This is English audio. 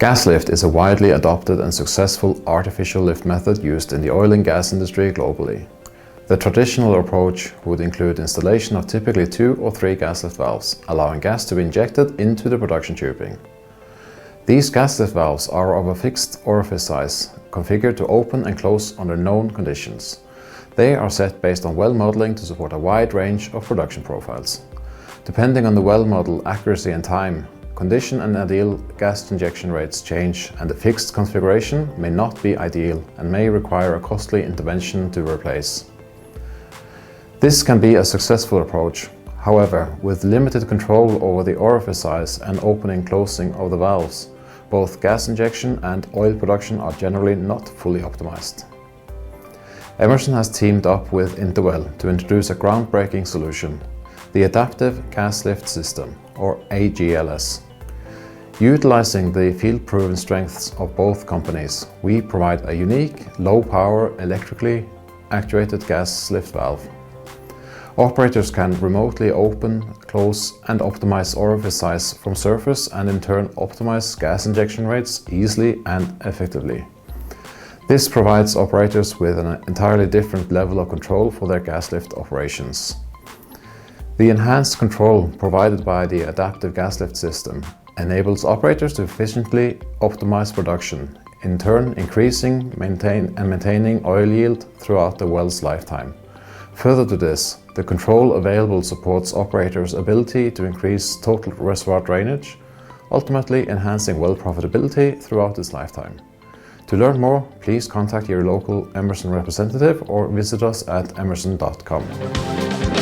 Gas lift is a widely adopted and successful artificial lift method used in the oil and gas industry globally. The traditional approach would include installation of typically 2 or 3 gas lift valves, allowing gas to be injected into the production tubing. These gas lift valves are of a fixed orifice size, configured to open and close under known conditions. They are set based on well modeling to support a wide range of production profiles. Depending on the well model accuracy and time, condition and ideal gas injection rates change, and the fixed configuration may not be ideal and may require a costly intervention to replace. This can be a successful approach. However, with limited control over the orifice size and opening-closing of the valves, both gas injection and oil production are generally not fully optimized. Emerson has teamed up with Interwell to introduce a groundbreaking solution, the Adaptive Gas Lift System, or AGLS. Utilizing the field-proven strengths of both companies, we provide a unique, low-power, electrically actuated gas lift valve. Operators can remotely open, close, and optimize orifice size from surface, and in turn optimize gas injection rates easily and effectively. This provides operators with an entirely different level of control for their gas lift operations. The enhanced control provided by the Adaptive Gas Lift System enables operators to efficiently optimize production, in turn increasing, maintaining oil yield throughout the well's lifetime. Further to this, the control available supports operators' ability to increase total reservoir drainage, ultimately enhancing well profitability throughout its lifetime. To learn more, please contact your local Emerson representative or visit us at emerson.com.